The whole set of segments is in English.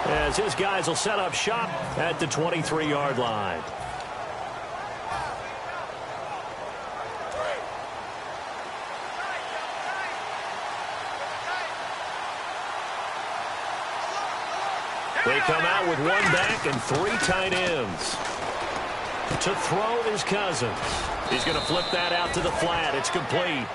as his guys will set up shop at the 23-yard line. They come out with one back and three tight ends. To throw is Cousins. He's going to flip that out to the flat. It's complete.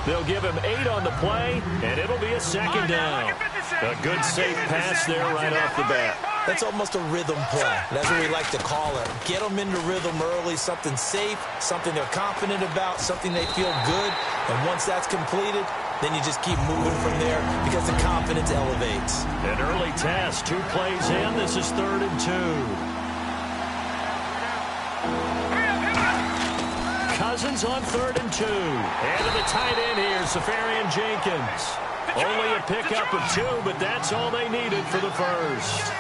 They'll give him 8 on the play, and it'll be a second down. A good safe pass there right off the bat. That's almost a rhythm play. That's what we like to call it. Get them into rhythm early, something safe, something they're confident about, something they feel good. And once that's completed, then you just keep moving from there because the confidence elevates. An early test, 2 plays in. This is 3rd and 2. Cousins on 3rd and 2. And to the tight end here, Safarian Jenkins. Only a pickup of 2, but that's all they needed for the first.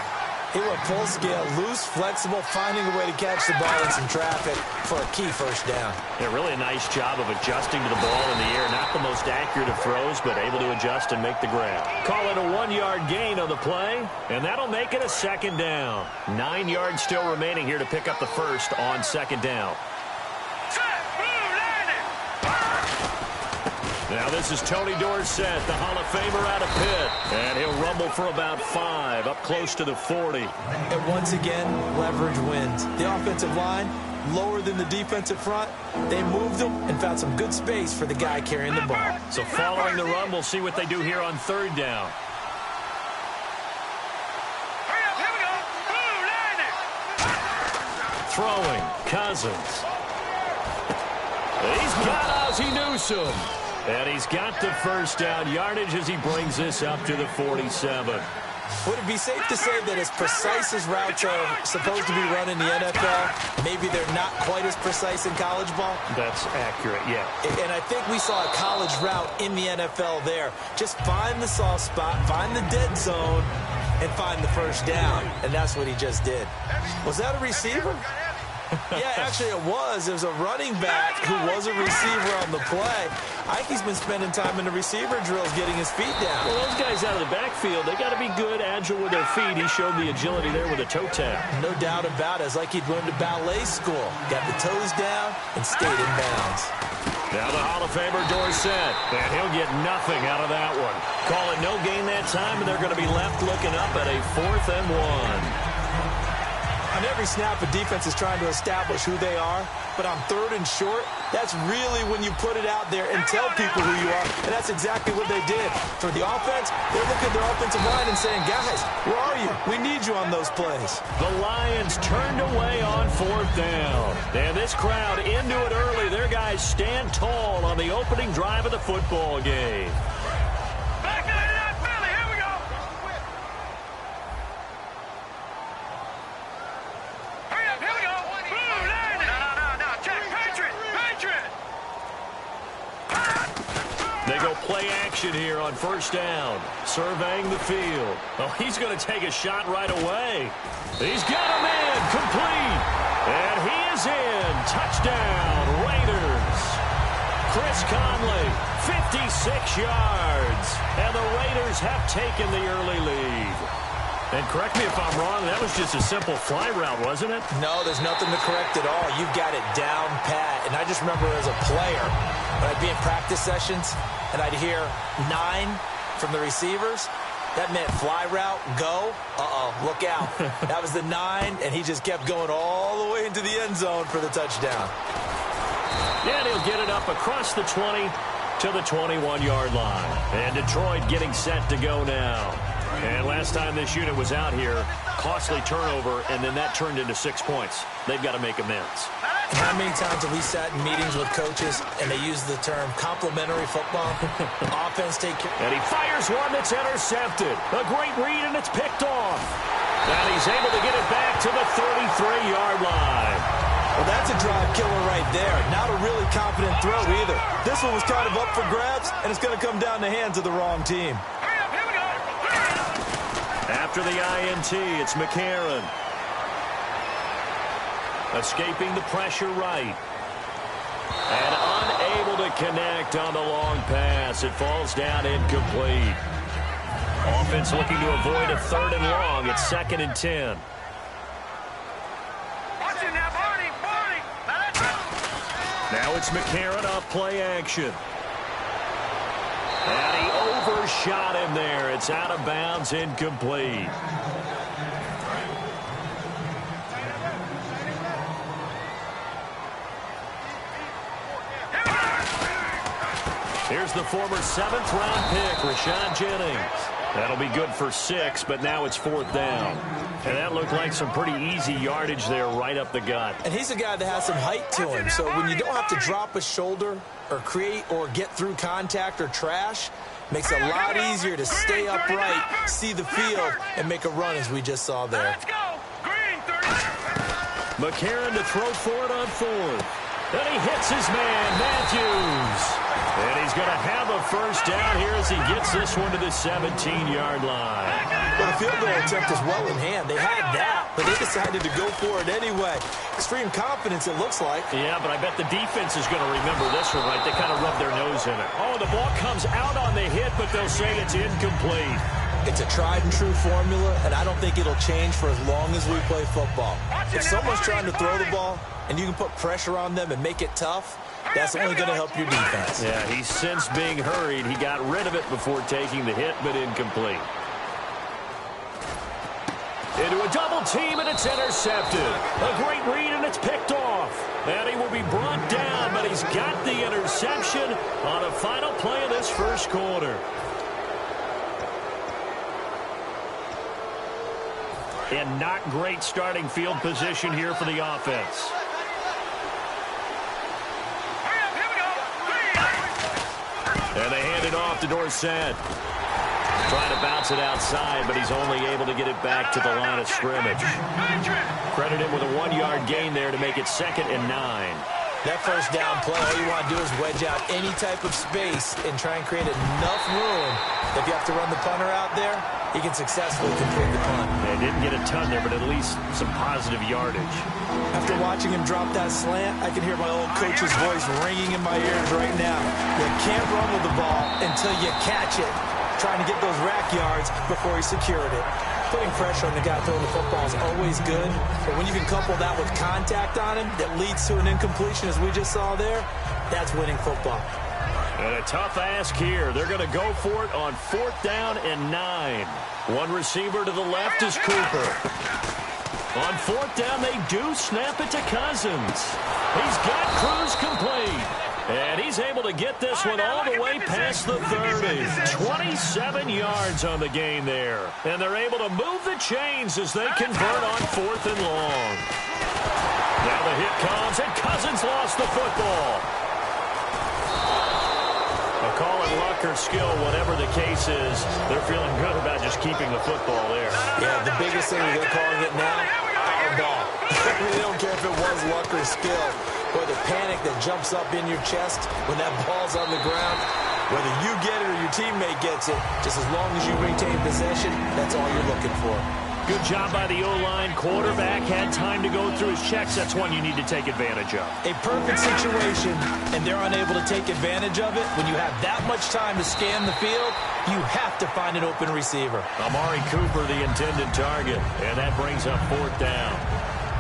He went full scale, loose, flexible, finding a way to catch the ball in some traffic for a key first down. Yeah, really a nice job of adjusting to the ball in the air. Not the most accurate of throws, but able to adjust and make the grab. Call it a 1-yard gain on the play, and that'll make it a second down. 9 yards still remaining here to pick up the first on second down. Now this is Tony Dorsett, the Hall of Famer out of Pitt. And he'll rumble for about 5, up close to the 40. And once again, leverage wins. The offensive line, lower than the defensive front. They moved them and found some good space for the guy carrying the ball. So following the run, we'll see what they do here on 3rd down. Throwing, Cousins. He's got Ozzie Newsome. And he's got the first down yardage as he brings this up to the 47. Would it be safe to say that as precise as routes are supposed to be run in the NFL, maybe they're not quite as precise in college ball? That's accurate, yeah. And I think we saw a college route in the NFL there. Just find the soft spot, find the dead zone, and find the first down. And that's what he just did. Was that a receiver? Yeah, actually it was. It was a running back who was a receiver on the play. I think he's been spending time in the receiver drills getting his feet down. Well, those guys out of the backfield, they got to be good, agile with their feet. He showed the agility there with a toe tap. No doubt about it. It's like he'd gone to ballet school. Got the toes down and stayed in bounds. Now the Hall of Famer Dorsett, and he'll get nothing out of that one. Call it no gain that time, and they're going to be left looking up at a 4th and 1. On every snap, a defense is trying to establish who they are, but on 3rd and short, that's really when you put it out there and tell people who you are, and that's exactly what they did. For the offense, they're looking at their offensive line and saying, guys, where are you? We need you on those plays. The Lions turned away on 4th down, and this crowd into it early. Their guys stand tall on the opening drive of the football game. Play action here on 1st down. Surveying the field. Oh, he's going to take a shot right away. He's got him in. Complete. And he is in. Touchdown, Raiders. Chris Conley, 56 yards. And the Raiders have taken the early lead. And correct me if I'm wrong, that was just a simple fly route, wasn't it? No, there's nothing to correct at all. You've got it down pat. And I just remember as a player, when I'd be in practice sessions, and I'd hear 9 from the receivers, that meant fly route, go, look out. That was the 9, and he just kept going all the way into the end zone for the touchdown. Yeah, and he'll get it up across the 20 to the 21-yard line. And Detroit getting set to go now. And last time this unit was out here, costly turnover, and then that turned into 6 points. They've got to make amends. How many times have we sat in meetings with coaches and they use the term complementary football? Offense take care. And he fires one that's intercepted. A great read, and it's picked off. And he's able to get it back to the 33-yard line. Well, that's a drive killer right there. Not a really confident throw either. This one was kind of up for grabs, and it's going to come down the hands of the wrong team. After the INT, it's McCarron. Escaping the pressure right. And unable to connect on the long pass. It falls down incomplete. Offense looking to avoid a 3rd and long. It's 2nd and 10. Now it's McCarron off play action. And he overshot him there. It's out of bounds, incomplete. Here's the former 7th-round pick, Rashad Jennings. That'll be good for 6, but now it's 4th down. And that looked like some pretty easy yardage there right up the gut. And he's a guy that has some height to him. So when you don't have to drop a shoulder or create or get through contact or trash, makes it a lot easier to stay upright, see the field, and make a run as we just saw there. McCarron to throw for it on 4th. And he hits his man, Matthews. And he's going to have a 1st down here as he gets this one to the 17-yard line. Well, the field goal attempt is well in hand. They had that, but they decided to go for it anyway. Extreme confidence, it looks like. Yeah, but I bet the defense is going to remember this one, right? They kind of rub their nose in it. Oh, the ball comes out on the hit, but they'll say it's incomplete. It's a tried-and-true formula, and I don't think it'll change for as long as we play football. If someone's trying to throw the ball and you can put pressure on them and make it tough, that's only going to help your defense. Yeah, he's since being hurried. He got rid of it before taking the hit, but incomplete. Into a double team, and it's intercepted. A great read, and it's picked off. And he will be brought down, but he's got the interception on a final play of this 1st quarter. And not great starting field position here for the offense. And they hand it off to Dorsett. Trying to bounce it outside, but he's only able to get it back to the line of scrimmage. Credit him with a 1-yard gain there to make it 2nd and 9. That 1st down play, all you want to do is wedge out any type of space and try and create enough room. If you have to run the punter out there, he can successfully complete the punt. They didn't get a ton there, but at least some positive yardage. After watching him drop that slant, I can hear my old coach's voice ringing in my ears right now. You can't run with the ball until you catch it. Trying to get those rack yards before he secured it. Putting pressure on the guy throwing the football is always good, but when you can couple that with contact on him that leads to an incompletion, as we just saw there, that's winning football. And a tough ask here. They're going to go for it on 4th down and 9. One receiver to the left is Cooper. On 4th down, they do snap it to Cousins. He's got Cruz complete. And he's able to get this one all the way past the 30. 27 yards on the gain there. And they're able to move the chains as they convert on 4th and long. Now the hit comes, and Cousins lost the football. I'll call it luck or skill, whatever the case is. They're feeling good about just keeping the football there. Yeah, the biggest thing they're calling it now, our ball. They don't care if it was luck or skill. Or the panic that jumps up in your chest when that ball's on the ground. Whether you get it or your teammate gets it, just as long as you retain possession, that's all you're looking for. Good job by the O-line. Quarterback had time to go through his checks. That's one you need to take advantage of. A perfect situation, and they're unable to take advantage of it. When you have that much time to scan the field, you have to find an open receiver. Amari Cooper, the intended target, and that brings up 4th down.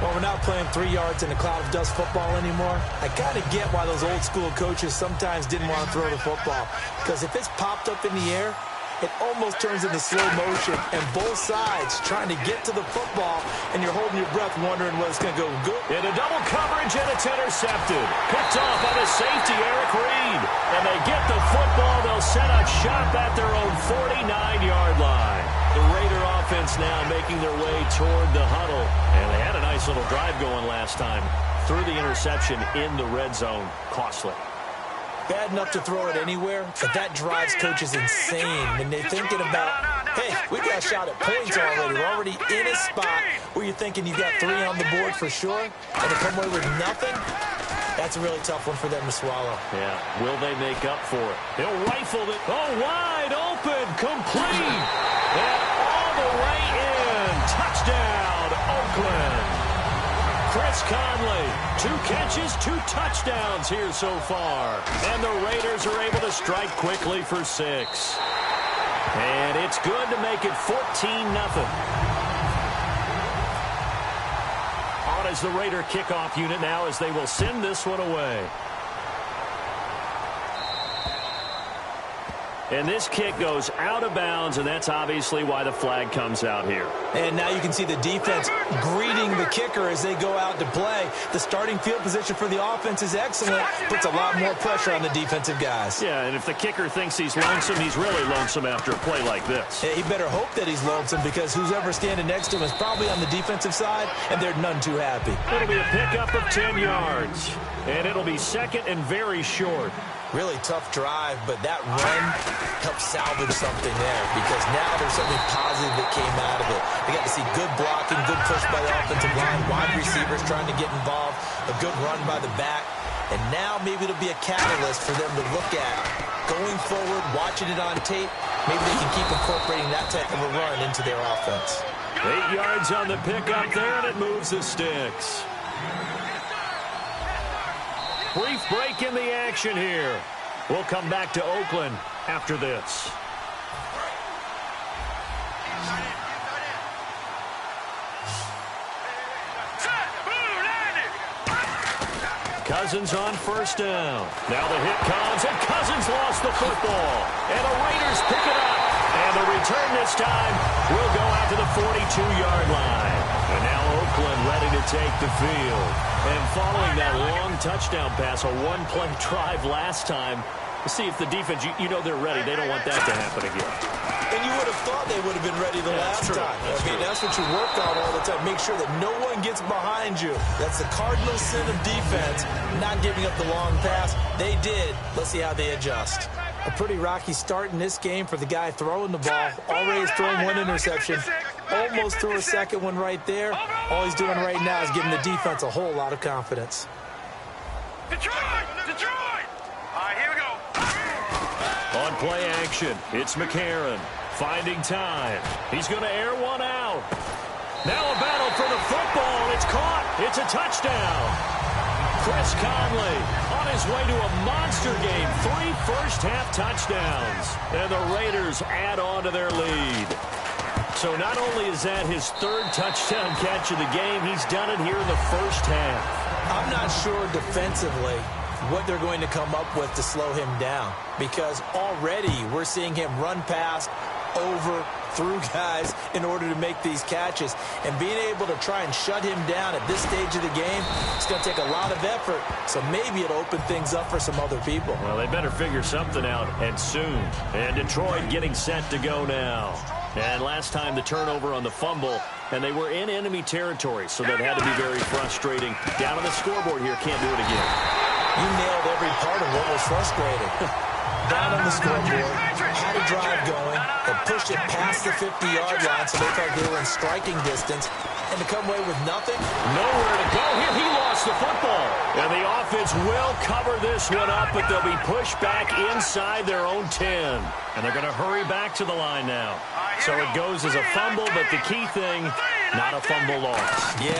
Well, we're not playing 3 yards in a cloud of dust football anymore. I kind of get why those old school coaches sometimes didn't want to throw the football. Because if it's popped up in the air, it almost turns into slow motion. And both sides trying to get to the football, and you're holding your breath wondering whether it's going to go good. Into double coverage, and it's intercepted. Picked off by the safety, Eric Reed. And they get the football. They'll set up shop at their own 49-yard line. The Raider offense now making their way toward the huddle. And they had a nice little drive going last time. Threw the interception in the red zone. Costly. Bad enough to throw it anywhere, but that drives coaches insane when they're thinking about, hey, we got a shot at points already. We're already in a spot where you're thinking you got 3 on the board for sure, and to come away with nothing, that's a really tough one for them to swallow. Yeah, will they make up for it? They'll rifle it. Oh, wide open, complete. And all the way in. Touchdown, Oakland. Chris Conley, 2 catches, 2 touchdowns here so far. And the Raiders are able to strike quickly for 6. And it's good to make it 14-0. On as the Raider kickoff unit now as they will send this one away. And this kick goes out of bounds, and that's obviously why the flag comes out here. And now you can see the defense greeting the kicker as they go out to play. The starting field position for the offense is excellent. Puts a lot more pressure on the defensive guys. Yeah, and if the kicker thinks he's lonesome, he's really lonesome after a play like this. Yeah, he better hope that he's lonesome because who's ever standing next to him is probably on the defensive side, and they're none too happy. It'll be a pickup of 10 yards, and it'll be second and very short. Really tough drive, but that run helped salvage something there because now there's something positive that came out of it. They got to see good blocking, good push by the offensive line, wide receivers trying to get involved, a good run by the back, and now maybe it'll be a catalyst for them to look at going forward, watching it on tape. Maybe they can keep incorporating that type of a run into their offense. 8 yards on the pickup there, and it moves the sticks. Brief break in the action here. We'll come back to Oakland after this. Cousins on first down. Now the hit comes, and Cousins lost the football. And the Raiders pick it up. And the return this time will go out to the 42-yard line. And now Oakland ready to take the field. And following that long touchdown pass, a one-play drive last time, we'll see if the defense, you know they're ready. They don't want that to happen again. And you would have thought they would have been ready the last time. That's what you work on all the time. Make sure that no one gets behind you. That's the cardinal sin of defense, not giving up the long pass. They did. Let's see how they adjust. A pretty rocky start in this game for the guy throwing the ball. Already has thrown one interception. Almost threw a second one right there. All he's doing right now is giving the defense a whole lot of confidence. Detroit! All right, here we go. On play action, it's McCarron finding time. He's going to air one out. Now a battle for the football. It's caught. It's a touchdown. Chris Conley on his way to a monster game. 3 first-half touchdowns. And the Raiders add on to their lead. So not only is that his 3rd touchdown catch of the game, he's done it here in the first half. I'm not sure defensively what they're going to come up with to slow him down because already we're seeing him run past, over, through guys in order to make these catches. And being able to try and shut him down at this stage of the game, it's going to take a lot of effort. So maybe it'll open things up for some other people. Well, they better figure something out, and soon. And Detroit getting set to go now. And last time the turnover on the fumble, and they were in enemy territory, so that had to be very frustrating. Down on the scoreboard here, can't do it again. You nailed every part of what was frustrating. Down on the scoreboard, had a drive going, and pushed it past the 50-yard line so they thought they were in striking distance, and to come away with nothing. Nowhere to go here. He lost the football. And the offense will cover this one up, but they'll be pushed back inside their own 10. And they're going to hurry back to the line now. So it goes as a fumble, but the key thing, not a fumble loss. Yeah,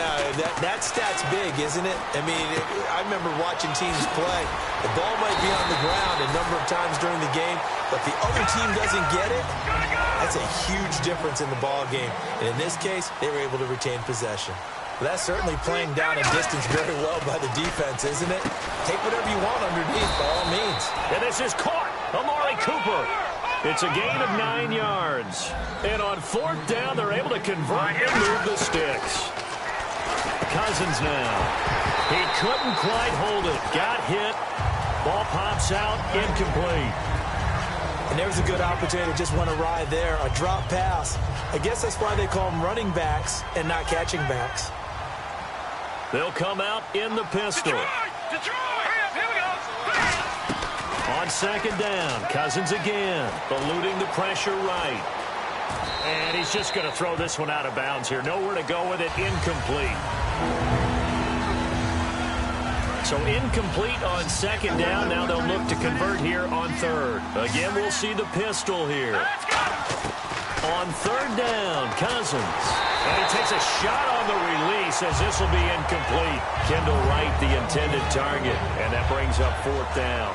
that stat's big, isn't it? I mean, I remember watching teams play. The ball might be on the ground a number of times during the game, but the other team doesn't get it. That's a huge difference in the ball game. And in this case, they were able to retain possession. But that's certainly playing down a distance very well by the defense, isn't it? Take whatever you want underneath, by all means. And this is caught. Amari Cooper. It's a gain of 9 yards. And on 4th down, they're able to convert and move the sticks. Cousins now. He couldn't quite hold it. Got hit. Ball pops out. Incomplete. And there's a good opportunity to just went awry there. A drop pass. I guess that's why they call them running backs and not catching backs. They'll come out in the pistol. Detroit! Here we go! On 2nd down, Cousins again, eluding the pressure right. And he's just going to throw this one out of bounds here. Nowhere to go with it. Incomplete. So incomplete on 2nd down. Now they'll look to convert here on 3rd. Again, we'll see the pistol here. On 3rd down, Cousins. And he takes a shot on the release as this will be incomplete. Kendall Wright, the intended target. And that brings up 4th down.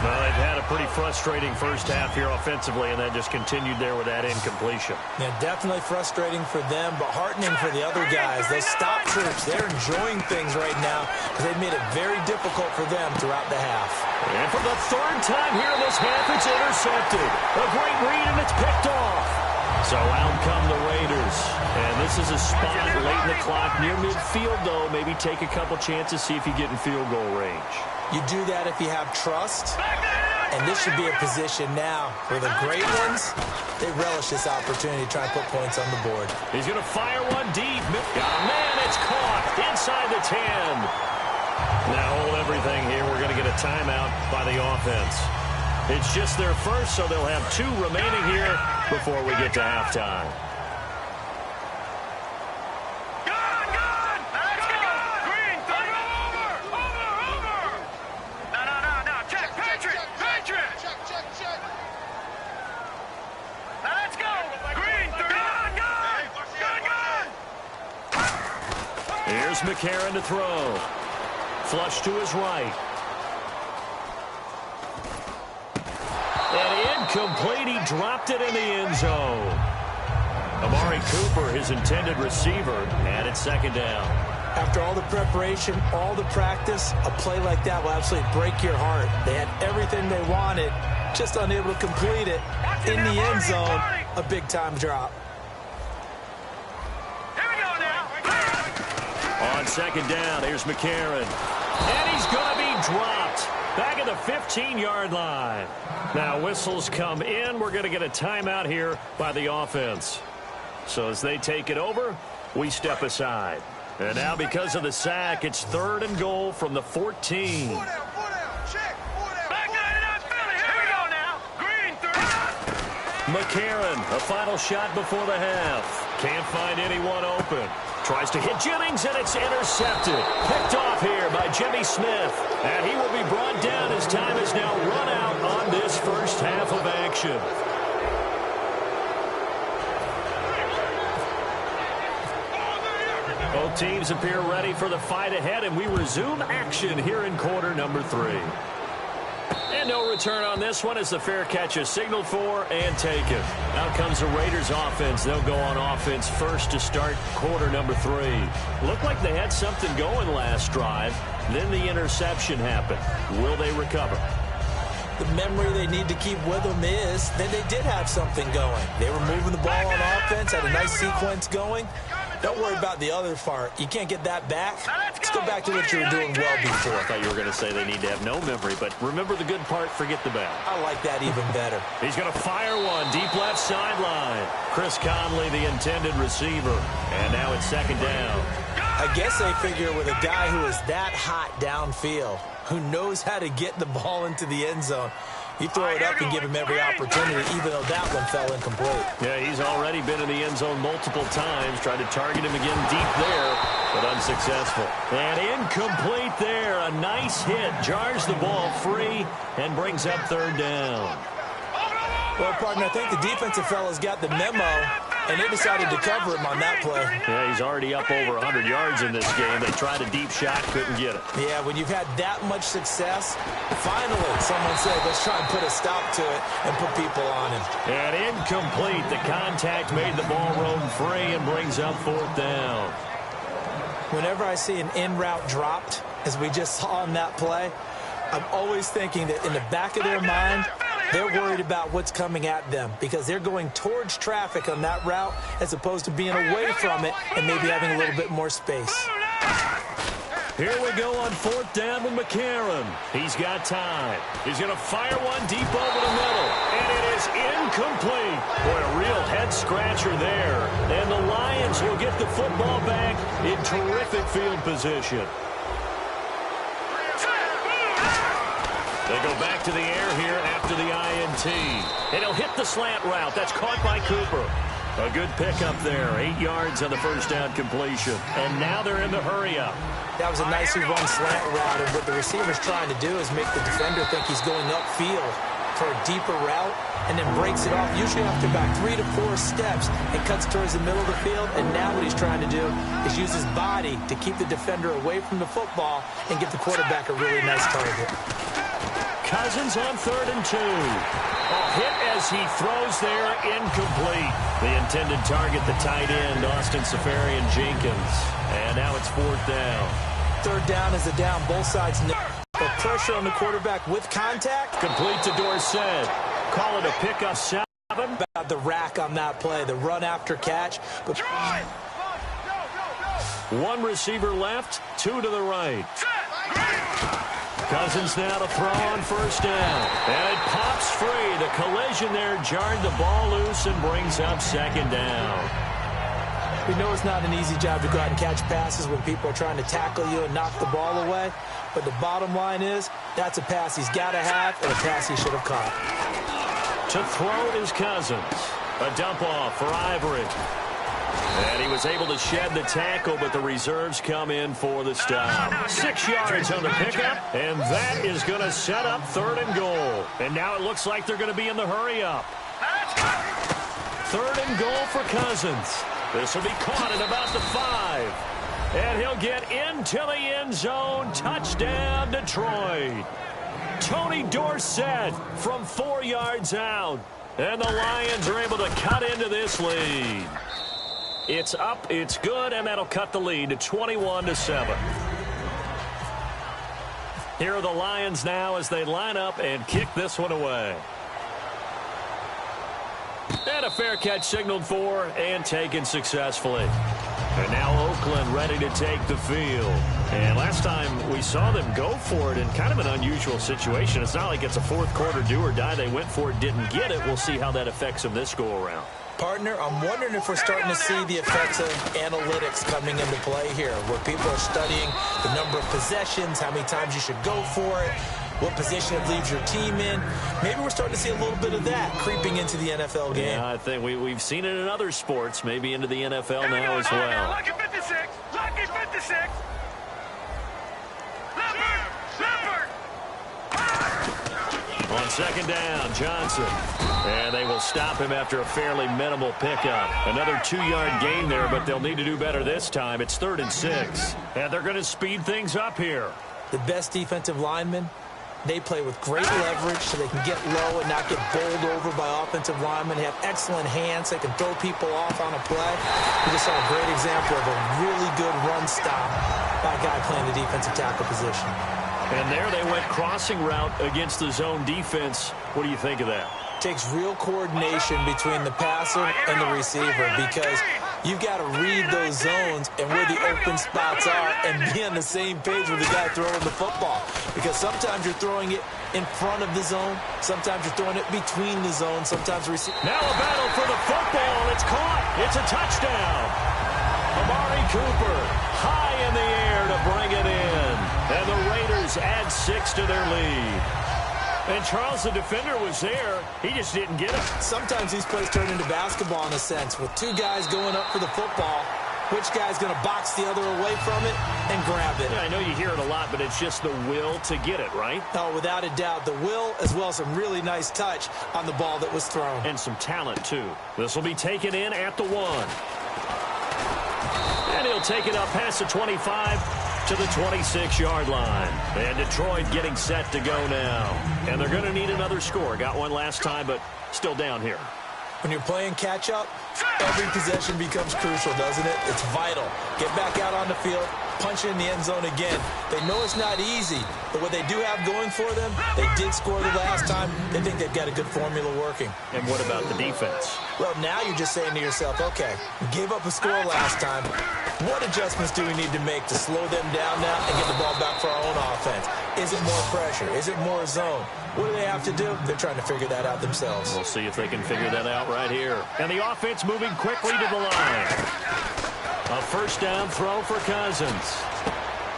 Well, they've had a pretty frustrating first half here offensively, and that just continued there with that incompletion. Yeah, definitely frustrating for them, but heartening for the other guys. Those stop troops, they're enjoying things right now because they've made it very difficult for them throughout the half. And for the third time here in this half, it's intercepted. A great read, and it's picked off. So out come the Raiders. And this is a spot late in the clock near midfield, though. Maybe take a couple chances, see if you get in field goal range. You do that if you have trust. And this should be a position now where the great ones, they relish this opportunity to try and put points on the board. He's going to fire one deep. Oh, man, it's caught inside the 10. Now hold everything here. We're going to get a timeout by the offense. It's just their first, so they'll have 2 remaining here before we get to halftime. Here's McCarron to throw. Flush to his right. And incomplete. He dropped it in the end zone. Amari Cooper, his intended receiver, and it's second down. After all the preparation, all the practice, a play like that will absolutely break your heart. They had everything they wanted, just unable to complete it. In the end zone, a big-time drop. On second down, here's McCarron. And he's going to be dropped back at the 15-yard line. Now whistles come in. We're going to get a timeout here by the offense. So as they take it over, we step aside. And now because of the sack, it's 3rd and goal from the 14. McCarron, a final shot before the half. Can't find anyone open. Tries to hit Jennings, and it's intercepted. Picked off here by Jimmy Smith. And he will be brought down as time is now run out on this first half of action. Both teams appear ready for the fight ahead, and we resume action here in quarter number 3. And no return on this one as the fair catch is signaled for and taken. Out comes the Raiders offense. They'll go on offense first to start quarter number 3. Looked like they had something going last drive. Then the interception happened. Will they recover? The memory they need to keep with them is that they did have something going. They were moving the ball on offense, had a nice sequence going. Don't worry about the other part. You can't get that back. Let's go back to what you were doing well before. I thought you were going to say they need to have no memory, but remember the good part, forget the bad. I like that even better. He's going to fire one deep left sideline. Chris Conley, the intended receiver. And now it's second down. I guess they figure with a guy who is that hot downfield, who knows how to get the ball into the end zone, you throw it up and give him every opportunity, even though that one fell incomplete. Yeah, he's already been in the end zone multiple times. Tried to target him again deep there, but unsuccessful. And incomplete there. A nice hit. Jars the ball free and brings up 3rd down. Well, partner, I think the defensive fellas got the memo, and they decided to cover him on that play. Yeah, he's already up over 100 yards in this game. They tried a deep shot, couldn't get it. Yeah, when you've had that much success, finally someone said, let's try and put a stop to it and put people on him. And incomplete. The contact made the ball roam free and brings up 4th down. Whenever I see an in route dropped, as we just saw on that play, I'm always thinking that in the back of their mind, they're worried about what's coming at them because they're going towards traffic on that route as opposed to being away from it and maybe having a little bit more space. Here we go on 4th down with McCarron. He's got time. He's going to fire one deep over the middle. And it is incomplete. Boy, a real head-scratcher there. And the Lions will get the football back in terrific field position. They go back to the air here after the INT. And he'll hit the slant route. That's caught by Cooper. A good pickup there. 8 yards on the first down completion. And now they're in the hurry-up. That was a nicely run slant route. And what the receiver's trying to do is make the defender think he's going upfield for a deeper route and then breaks it off, usually after about 3 to 4 steps, and cuts towards the middle of the field. And now what he's trying to do is use his body to keep the defender away from the football and give the quarterback a really nice target. Cousins on 3rd and 2. Hit as he throws there, incomplete. The intended target, the tight end, Austin Seferian-Jenkins. And now it's 4th down. 3rd down is a down. Both sides but pressure on the quarterback with contact. Complete to Dorsett. Call it a pickup 7. About the rack on that play, the run after catch. But one receiver left, 2 to the right. Cousins now to throw on 1st down. And it pops free. The collision there jarred the ball loose and brings up 2nd down. We know it's not an easy job to go out and catch passes when people are trying to tackle you and knock the ball away. But the bottom line is, that's a pass he's got to have and a pass he should have caught. To throw is Cousins. A dump off for Ivory. And he was able to shed the tackle, but the reserves come in for the stop. 6 yards on the pickup, and that is going to set up 3rd and goal. And now it looks like they're going to be in the hurry-up. 3rd and goal for Cousins. This will be caught at about the 5. And he'll get into the end zone. Touchdown, Detroit. Tony Dorsett from 4 yards out. And the Lions are able to cut into this lead. It's up, it's good, and that'll cut the lead to 21-7. Here are the Lions now as they line up and kick this one away. And a fair catch signaled for and taken successfully. And now Oakland ready to take the field. And last time we saw them go for it in kind of an unusual situation. It's not like it's a 4th quarter do or die. They went for it, didn't get it. We'll see how that affects them this go-around. Partner, I'm wondering if we're starting to see the effects of analytics coming into play here, where people are studying the number of possessions, how many times you should go for it, what position it leaves your team in. Maybe we're starting to see a little bit of that creeping into the NFL game. Yeah, I think we've seen it in other sports, maybe into the NFL now as well. Lucky 56. Lucky 56. Leopard. On 2nd down, Johnson. And they will stop him after a fairly minimal pickup. Another 2-yard gain there, but they'll need to do better this time. It's 3rd and 6. And they're going to speed things up here. The best defensive linemen, they play with great leverage so they can get low and not get bowled over by offensive linemen. They have excellent hands. They can throw people off on a play. We just saw a great example of a really good run stop by a guy playing the defensive tackle position. And there they went crossing route against the zone defense. What do you think of that? Takes real coordination between the passer and the receiver, because you've got to read those zones and where the open spots are and be on the same page with the guy throwing the football. Because sometimes you're throwing it in front of the zone. Sometimes you're throwing it between the zones. Sometimes now a battle for the football. It's caught. It's a touchdown. Amari Cooper high in the air to bring it in. And the Raiders add 6 to their lead. And Charles, the defender, was there. He just didn't get it. Sometimes these plays turn into basketball in a sense, with 2 guys going up for the football. Which guy's going to box the other away from it and grab it? Yeah, I know you hear it a lot, but it's just the will to get it, right? Oh, without a doubt. The will, as well as some really nice touch on the ball that was thrown. And some talent, too. This will be taken in at the 1. And he'll take it up past the 25 to the 26-yard line. And Detroit getting set to go now. And they're going to need another score. Got one last time, but still down here. When you're playing catch-up, every possession becomes crucial, doesn't it? It's vital. Get back out on the field, punch in the end zone again. They know it's not easy, but what they do have going for them, they did score the last time. They think they've got a good formula working. And what about the defense? Well, now you're just saying to yourself, okay, we gave up a score last time. What adjustments do we need to make to slow them down now and get the ball back for our own offense? Is it more pressure? Is it more zone? What do they have to do? They're trying to figure that out themselves. We'll see if they can figure that out right here. And the offense moving quickly to the line. A first down throw for Cousins.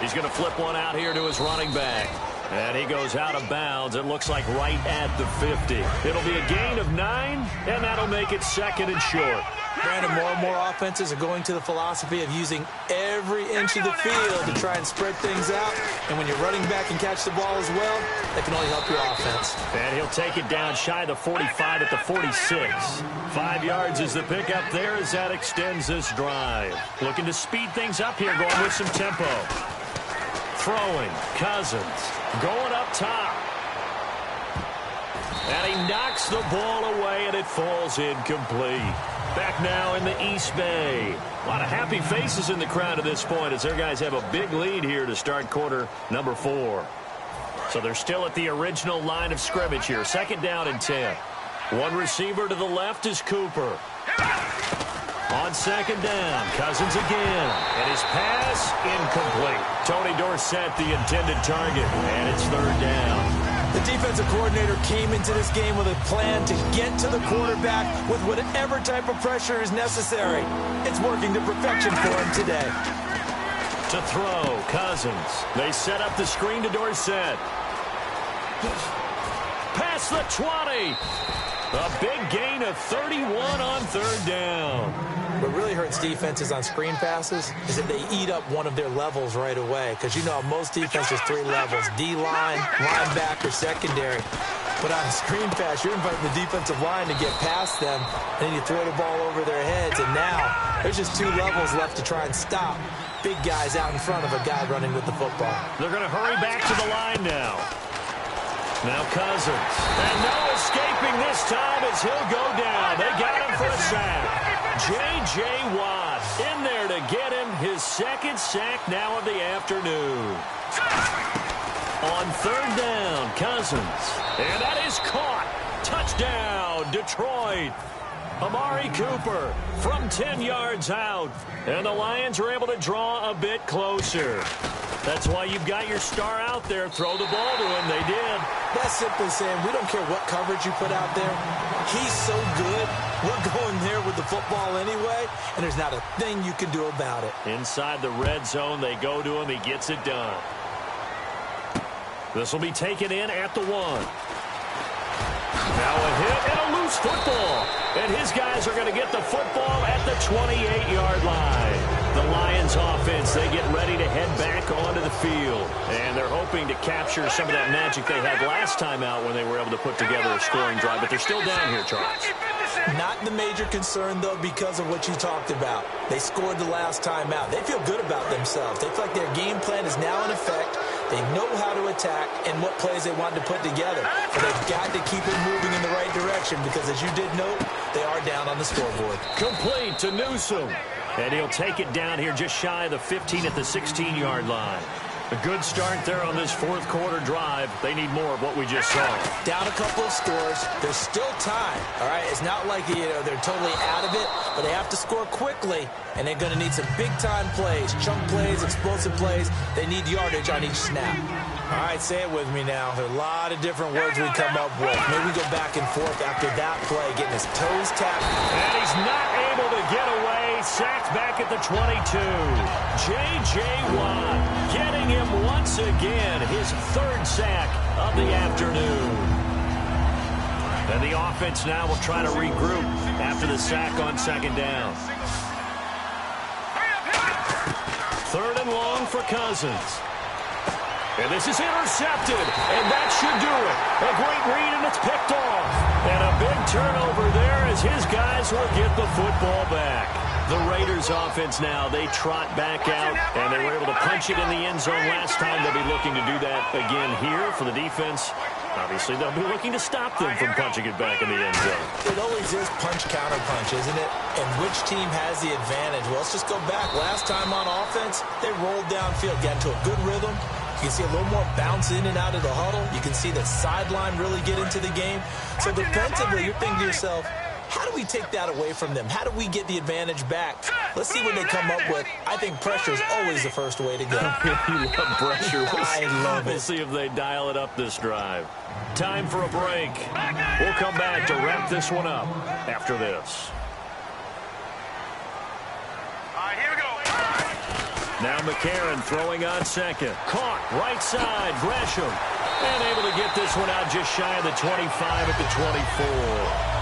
He's going to flip one out here to his running back. And he goes out of bounds. It looks like right at the 50. It'll be a gain of 9, and that'll make it second and short. Brandon, more and more offenses are going to the philosophy of using every inch of the field to try and spread things out. And when you're running back and catch the ball as well, that can only help your offense. And he'll take it down shy of the 45 at the 46. 5 yards is the pickup there as that extends this drive. Looking to speed things up here, going with some tempo. Throwing, Cousins, going up top. And he knocks the ball away, and it falls incomplete. Back now in the East Bay. A lot of happy faces in the crowd at this point as their guys have a big lead here to start quarter number 4. So they're still at the original line of scrimmage here. 2nd down and 10. One receiver to the left is Cooper. On 2nd down, Cousins again. And his pass, incomplete. Tony Dorsett, the intended target. And it's 3rd down. The defensive coordinator came into this game with a plan to get to the quarterback with whatever type of pressure is necessary. It's working to perfection for him today. To throw, Cousins. They set up the screen to Dorsett. Past the 20. A big gain of 31 on 3rd down. What really hurts defenses on screen passes is that they eat up one of their levels right away. Because you know most defenses 3 levels. D-line, linebacker, secondary. But on a screen pass, you're inviting the defensive line to get past them. And then you throw the ball over their heads. And now there's just 2 levels left to try and stop big guys out in front of a guy running with the football. They're going to hurry back to the line now. Now Cousins. And no escaping this time as he'll go down. They got him for a sack. J.J. Watt in there to get him his 2nd sack now of the afternoon. On 3rd down, Cousins. And that is caught. Touchdown, Detroit. Amari Cooper from 10 yards out. And the Lions are able to draw a bit closer. That's why you've got your star out there. Throw the ball to him. They did. That's simply saying we don't care what coverage you put out there. He's so good. We're going there with the football anyway, and there's not a thing you can do about it. Inside the red zone, they go to him. He gets it done. This will be taken in at the 1. Now a hit and a loose football. And his guys are going to get the football at the 28-yard line. The Lions offense, they get ready to head back onto the field. And they're hoping to capture some of that magic they had last time out when they were able to put together a scoring drive. But they're still down here, Charles. Not the major concern, though, because of what you talked about. They scored the last time out. They feel good about themselves. They feel like their game plan is now in effect. They know how to attack and what plays they want to put together. But they've got to keep it moving in the right direction because, as you did note, they are down on the scoreboard. Complete to Newsome. And he'll take it down here just shy of the 15 at the 16-yard line. A good start there on this 4th quarter drive. They need more of what we just saw. Down a couple of scores. There's still time. All right, it's not like they're totally out of it, but they have to score quickly, and they're going to need some big-time plays, chunk plays, explosive plays. They need yardage on each snap. All right, say it with me now. There are a lot of different words we come up with. Maybe we go back and forth after that play, getting his toes tapped. And he's not able to get away. Sacked back at the 22. J.J. Watt getting him once again, his 3rd sack of the afternoon. And the offense now will try to regroup after the sack on 2nd down. 3rd and long for Cousins. And this is intercepted, and that should do it. A great read, and it's picked off. And a big turnover there as his guys will get the football back. The Raiders offense now, they trot back out, and they were able to punch it in the end zone last time. They'll be looking to do that again here for the defense. Obviously, they'll be looking to stop them from punching it back in the end zone. It always is punch-counter-punch, isn't it? And which team has the advantage? Well, let's just go back. Last time on offense, they rolled downfield, got into a good rhythm. You can see a little more bounce in and out of the huddle. You can see the sideline really get into the game. So defensively, you're thinking to yourself, how do we take that away from them? How do we get the advantage back? Let's see what they come up with. I think pressure is always the first way to go. You love pressure. I love it. We'll see if they dial it up this drive. Time for a break. We'll come back to wrap this one up after this. All right, here we go. Now McCarron throwing on 2nd. Caught right side. Gresham. And able to get this one out just shy of the 25 at the 24.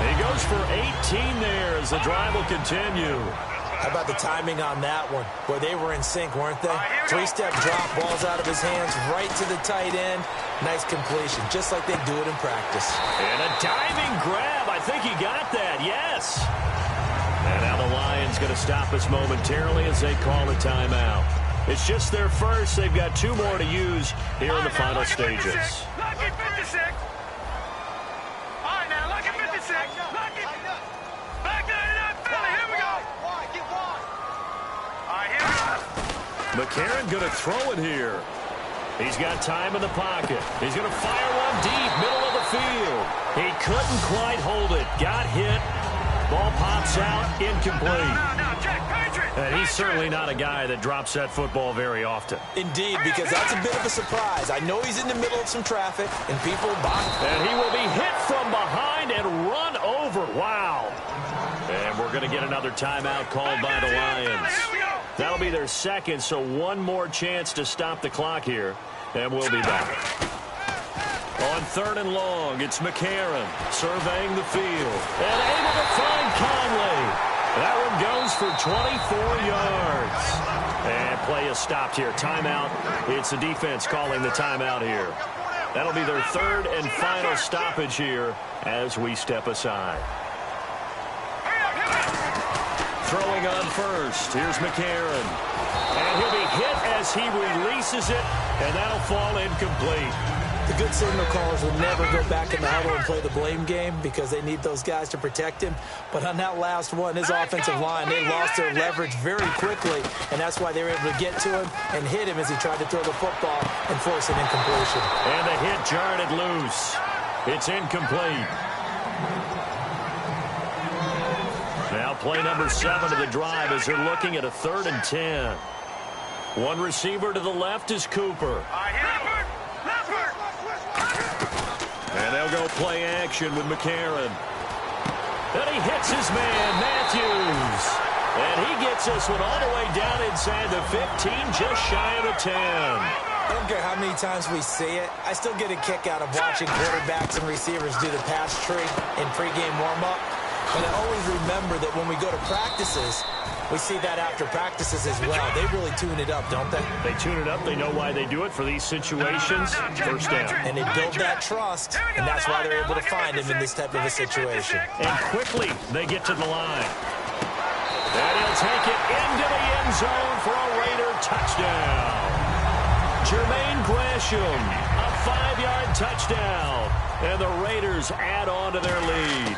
He goes for 18 there as the drive will continue. How about the timing on that one? Where they were in sync, weren't they? 3-step drop, balls out of his hands, right to the tight end. Nice completion, just like they do it in practice. And a diving grab. I think he got that, yes. And now the Lions going to stop us momentarily as they call a timeout. It's just their first. They've got 2 more to use here in the final stages. McCarron going to throw it here. He's got time in the pocket. He's going to fire one deep, middle of the field. He couldn't quite hold it. Got hit. Ball pops out, incomplete. And he's certainly not a guy that drops that football very often. Indeed, because that's a bit of a surprise. I know he's in the middle of some traffic, and people behind. And he will be hit from behind and run over. Wow. And we're going to get another timeout called by the Lions. That'll be their second, so one more chance to stop the clock here, and we'll be back. On 3rd and long, it's McCarron surveying the field and able to find Conley. That one goes for 24 yards. And play is stopped here. Timeout. It's the defense calling the timeout here. That'll be their 3rd and final stoppage here as we step aside. Throwing on first. Here's McCarron. And he'll be hit as he releases it, and that'll fall incomplete. The good signal callers will never go back in the huddle and play the blame game because they need those guys to protect him. But on that last one, his offensive line, they lost their leverage very quickly, and that's why they were able to get to him and hit him as he tried to throw the football and force an incompletion. And the hit jarred it loose. It's incomplete. Now play number 7 of the drive as they're looking at a 3rd and 10. One receiver to the left is Cooper. And they'll go play action with McCarron. And he hits his man, Matthews. And he gets this one all the way down inside the 15, just shy of the 10. I don't care how many times we see it. I still get a kick out of watching quarterbacks and receivers do the pass tree in pregame warm-up. But I always remember that when we go to practices, we see that after practices as well. They really tune it up, don't they? They tune it up. They know why they do it for these situations. First down. And they build that trust, and that's why they're able to find him in this type of a situation. And quickly, they get to the line. And he'll take it into the end zone for a Raider touchdown. Jermaine Gresham, a 5-yard touchdown. And the Raiders add on to their lead.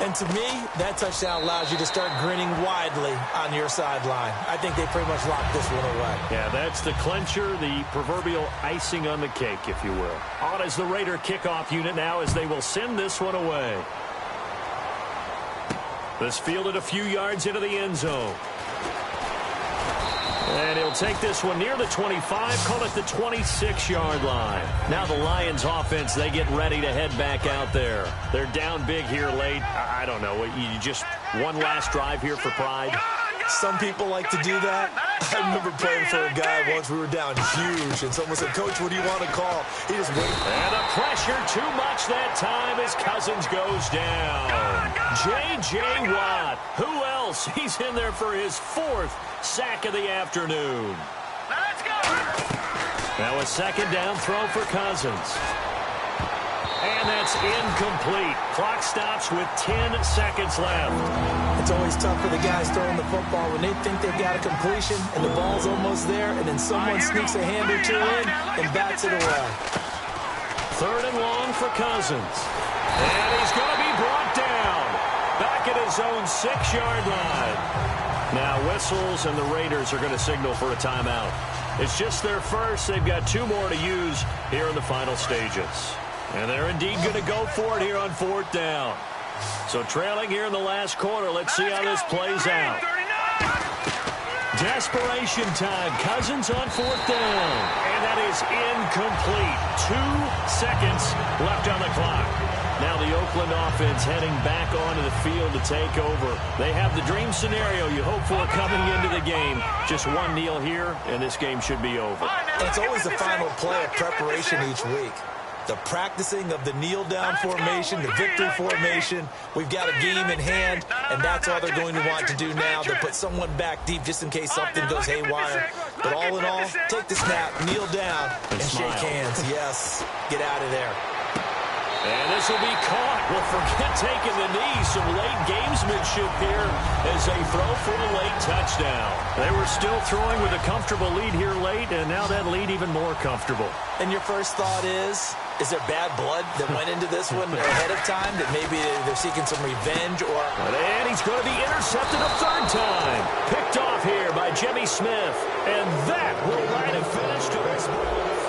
And to me, that touchdown allows you to start grinning widely on your sideline. I think they pretty much locked this one away. Yeah, that's the clincher, the proverbial icing on the cake, if you will. On as the Raider kickoff unit now as they will send this one away. This fielded a few yards into the end zone. And he'll take this one near the 25, call it the 26-yard line. Now the Lions offense, they get ready to head back out there. They're down big here late. I don't know. You just one last drive here for pride? Some people like to do that. I remember playing for a guy once. We were down huge, and someone said, "Coach, what do you want to call?" He just waited. And the pressure too much that time as Cousins goes down. J.J. Watt. Who else? He's in there for his 4th sack of the afternoon. Let's go. Now a 2nd down throw for Cousins. And that's incomplete. Clock stops with 10 seconds left. It's always tough for the guys throwing the football when they think they've got a completion and the ball's almost there, and then someone sneaks a hand or two in and bats it away. 3rd and long for Cousins. And he's going to be brought down. Back at his own 6-yard line. Now whistles, and the Raiders are going to signal for a timeout. It's just their first. They've got 2 more to use here in the final stages. And they're indeed going to go for it here on 4th down. So trailing here in the last quarter. Let's see how this plays out. Desperation time. Cousins on 4th down. And that is incomplete. 2 seconds left on the clock. Now the Oakland offense heading back onto the field to take over. They have the dream scenario you hope for coming into the game. Just one kneel here, and this game should be over. It's always the final play of preparation each week. The practicing of the kneel-down formation, the victory formation. We've got a game in hand, and that's all they're going to want to do now. They'll put someone back deep just in case something goes haywire. But all in all, take the snap, kneel down, and shake hands. Yes, get out of there. And this will be caught. Well, forget taking the knee. Some late gamesmanship here as they throw for a late touchdown. They were still throwing with a comfortable lead here late, and now that lead even more comfortable. And your first thought is there bad blood that went into this one ahead of time, that maybe they're seeking some revenge? And he's going to be intercepted a 3rd time. Picked off here by Jimmy Smith. And that will write a finish to this ball.